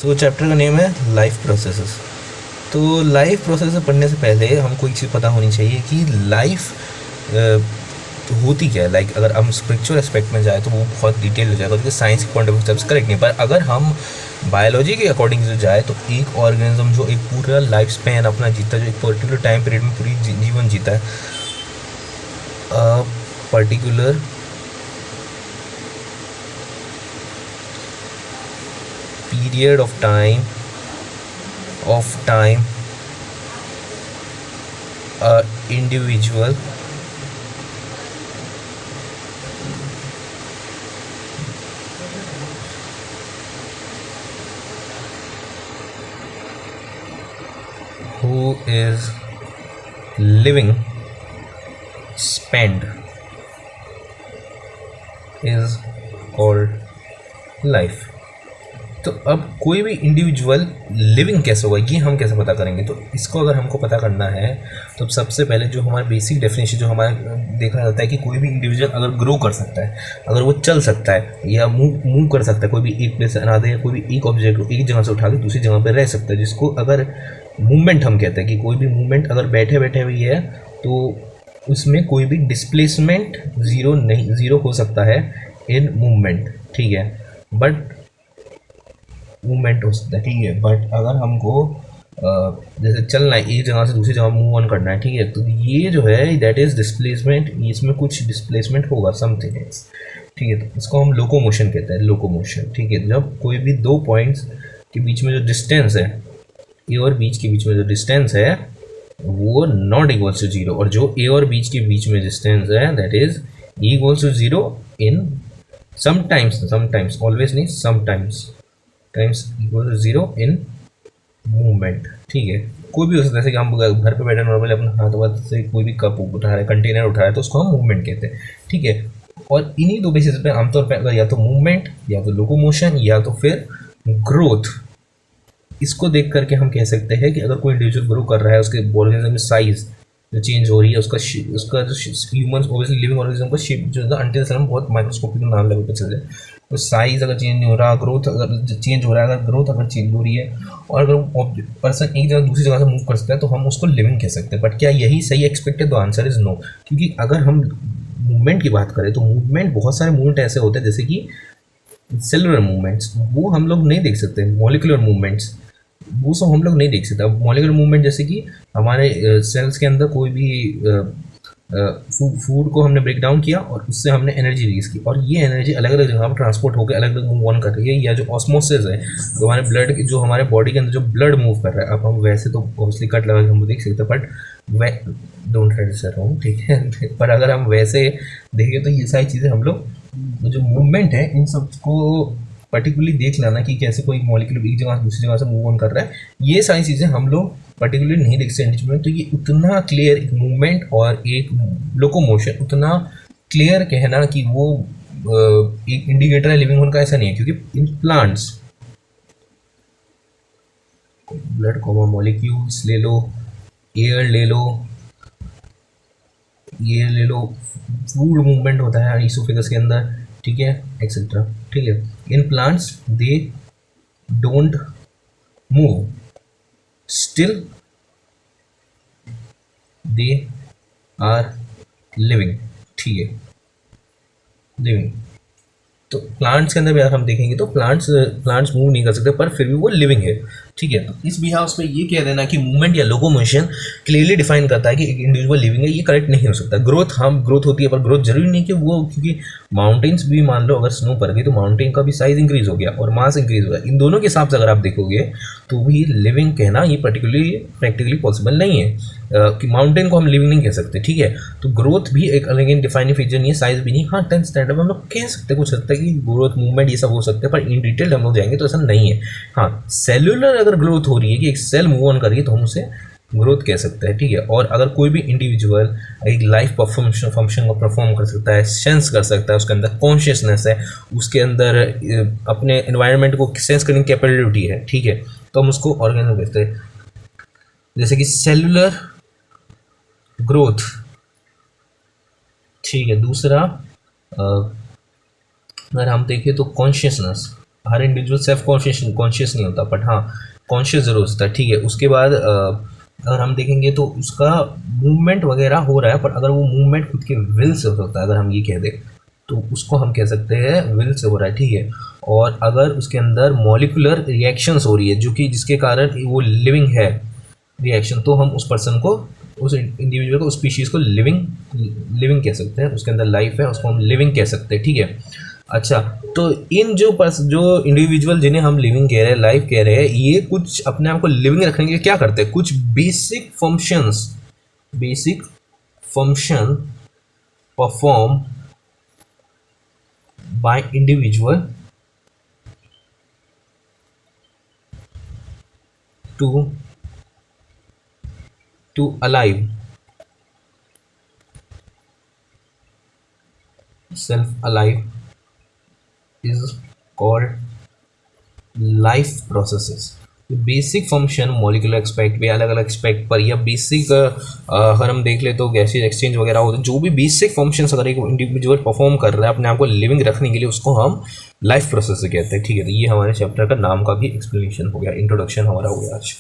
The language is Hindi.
सो चैप्टर का नेम है लाइफ प्रोसेसेस। तो लाइफ प्रोसेस पढ़ने से पहले हमको एक चीज़ पता होनी चाहिए कि लाइफ होती क्या है। लाइक अगर हम स्पिरिचुअल एस्पेक्ट में जाए तो वो बहुत डिटेल हो जाएगा, क्योंकि साइंस के पॉइंट ऑफ व्यू से करेक्ट नहीं। पर अगर हम बायोलॉजी के अकॉर्डिंग से जाए तो एक ऑर्गेनिज्म जो एक पूरा लाइफ स्पैन अपना जीता है, जो एक पर्टिकुलर टाइम पीरियड में पूरी जीवन जीता है, particular period of time a individual who is living spend is called life। तो अब कोई भी इंडिविजुअल लिविंग कैसे होगा ये हम कैसे पता करेंगे। तो इसको अगर हमको पता करना है तो सबसे पहले जो हमारा बेसिक डेफिनेशन जो हमारा देखा जाता है कि कोई भी इंडिविजुअल अगर ग्रो कर सकता है, अगर वो चल सकता है या मूव कर सकता है, कोई भी एक प्लेस अनादर या कोई भी एक ऑब्जेक्ट को एक जगह से उठा के दूसरी जगह पर रह सकता है, जिसको अगर मूवमेंट हम कहते हैं कि कोई भी मूवमेंट अगर बैठे बैठे हुई है तो उसमें कोई भी डिस्प्लेसमेंट ज़ीरो हो सकता है इन मूवमेंट, ठीक है। बट मूवमेंट हो सकता है, ठीक है। बट अगर हमको जैसे चलना है, एक जगह से दूसरी जगह मूव ऑन करना है, ठीक है, तो ये जो है दैट इज़ डिस्प्लेसमेंट। इसमें कुछ डिस्प्लेसमेंट होगा, समथिंग एल्स, ठीक है। तो इसको हम लोकोमोशन कहते हैं, लोकोमोशन, ठीक है। जब कोई भी दो पॉइंट्स के बीच में जो डिस्टेंस है, ए और बीच के बीच में जो डिस्टेंस है वो नॉट इक्वल्स टू जीरो, और जो ए और बीच के बीच में डिस्टेंस है that is equals to zero in sometimes always नहीं, sometimes times equal to zero in movement, ठीक है। कोई भी हो सकता है, जैसे कि हम घर पे बैठे नॉर्मली अपना हाथ वाथ से कोई भी कप उठा रहे हैं, कंटेनर उठा रहे हैं, तो उसको हम मूवमेंट कहते हैं, ठीक है। और इन्हीं दो बेसिस पे आमतौर पर अगर या तो मूवमेंट या तो लोकोमोशन या तो फिर ग्रोथ, इसको देख करके हम कह सकते हैं कि अगर कोई इंडिविजुअल ग्रो कर रहा है, उसके ऑर्गेनिज्म में साइज जो चेंज हो रही है, उसका जो ह्यूमन ओबियसली लिविंग ऑर्गेनिज्म का शेप जो है अंटिल हम बहुत माइक्रोस्कोपिक नाम लेवल पर चल जाए, तो साइज अगर चेंज नहीं हो रहा, ग्रोथ अगर चेंज हो रहा है, अगर ग्रोथ अगर चेंज हो रही है, और अगर पर्सन एक जगह दूसरी जगह से मूव कर सकता है तो हम उसको लिविंग कह सकते हैं। बट क्या यही सही expected? The answer is no. क्योंकि अगर हम मूवमेंट की बात करें तो मूवमेंट, बहुत सारे मूवमेंट ऐसे होते हैं जैसे कि सेलुलर मूवमेंट्स, वो हम लोग नहीं देख सकते। मॉलिकुलर मूवमेंट्स वो सब हम लोग नहीं देख सकते। अब मॉलिकुलर मूवमेंट जैसे कि हमारे सेल्स के अंदर कोई भी फूड को हमने ब्रेक डाउन किया और उससे हमने एनर्जी रिलीज की, और ये एनर्जी अलग अलग जगह पर ट्रांसपोर्ट होकर अलग अलग मूव ऑन कर रही है। या जो ऑस्मोसिस है, तो हमारे ब्लड जो हमारे बॉडी के अंदर जो ब्लड मूव कर रहा है, अब हम वैसे तो ऑब्वियसली कट लगा के हम देख सकते हैं, but we don't try to सर हूँ, ठीक है। पर अगर हम वैसे देखें तो ये सारी चीज़ें हम लोग जो मूवमेंट है इन सबको पर्टिकुलरली देख लेना कि कैसे कोई मॉलिक्यूल एक जगह से दूसरी जगह से मूव ऑन कर रहा है, ये सारी चीज़ें हम लोग पर्टिकुलरली नहीं देख सकते। तो ये उतना क्लियर एक मूवमेंट और एक लोकोमोशन उतना क्लियर कहना कि वो एक इंडिकेटर है लिविंग होने का, ऐसा नहीं है। क्योंकि इन प्लांट्स ब्लड को मॉलिक्यूल्स ले लो, एयर ले लो, ये ले लो, फूड मूवमेंट होता है ईसोफेगस के अंदर, ठीक है, एक्सेट्रा, ठीक है। In plants they don't move, still they are living, ठीक है, लिविंग। तो प्लांट्स के अंदर भी अगर हम देखेंगे तो प्लांट्स मूव नहीं कर सकते, पर फिर भी वो लिविंग है, ठीक है। तो इस बिहाफ पे ये कह देना कि मूवमेंट या लोकोमोशन क्लियरली डिफाइन करता है कि एक इंडिविजुअल लिविंग है, ये करेक्ट नहीं हो सकता। ग्रोथ, हम ग्रोथ होती है, पर ग्रोथ जरूरी नहीं कि वो, क्योंकि माउंटेन्स भी मान लो अगर स्नो पड़ गई तो माउंटेन का भी साइज इंक्रीज हो गया और मास इंक्रीज हो गया। इन दोनों के हिसाब से अगर आप देखोगे तो भी लिविंग कहना ये पर्टिकुलरली प्रैक्टिकली पॉसिबल नहीं है, कि माउंटेन को हम लिविंग नहीं कह सकते, ठीक है। तो ग्रोथ भी एक अलग डिफाइनिंग फीचर नहीं है, साइज भी नहीं। हाँ, 10th स्टैंडर्ड में हम लोग कह सकते हैं, कुछ हद तक कि ग्रोथ मूवमेंट ये सब हो सकते हैं, पर इन डिटेल हम लोग जाएंगे तो ऐसा नहीं है। हाँ, सेलुलर अगर ग्रोथ हो रही है कि एक सेल मूव ऑन कर रही है तो हम उसे ग्रोथ कह सकते हैं, ठीक है। और अगर कोई भी इंडिविजुअल एक लाइफ फंक्शन को परफॉर्म कर सकता है, सेंस कर सकता है, उसके अंदर कॉन्शियसनेस है, उसके अंदर अपने एनवायरनमेंट को सेंस करने की कैपेबिलिटी है, ठीक है, तो हम उसको ऑर्गेनिज्म कहते हैं। जैसे कि सेलुलर ग्रोथ, ठीक है। दूसरा अगर हम देखें तो कॉन्शियसनेस, हर इंडिविजुअल सेल्फ कॉन्शियस नहीं होता, बट हाँ कॉन्शियस ज़रूर होता है, ठीक है। उसके बाद अगर हम देखेंगे तो उसका मूवमेंट वगैरह हो रहा है, पर अगर वो मूवमेंट खुद के विल से होता है, अगर हम ये कह दें तो उसको हम कह सकते हैं विल से हो रहा है, ठीक है। और अगर उसके अंदर मॉलिकुलर रिएक्शंस हो रही है जो कि जिसके कारण वो लिविंग है रिएक्शन, तो हम उस पर्सन को, उस इंडिविजुअल को, उस स्पीशीज़ को लिविंग लिविंग कह सकते हैं, उसके अंदर लाइफ है, उसको हम लिविंग कह सकते हैं, ठीक है। अच्छा, तो इन जो इंडिविजुअल जिन्हें हम लिविंग कह रहे हैं, लाइफ कह रहे हैं, ये कुछ अपने आप को लिविंग रखने के लिए क्या करते हैं, कुछ basic function perform by individual to alive self alive is called life processes. Basic function molecular expect पे, अलग अलग एक्सपेक्ट पर, या बेसिक अगर हम देख ले तो गैसेज एक्सचेंज वगैरह होते हैं, जो भी बेसिक फंक्शंस अगर एक इंडिविजुअल परफॉर्म कर रहा है अपने आप को लिविंग रखने के लिए, उसको हम लाइफ प्रोसेस कहते हैं, ठीक है। तो ये हमारे चैप्टर का नाम का भी एक्सप्लेनेशन हो गया, इंट्रोडक्शन हमारा हो गया आज।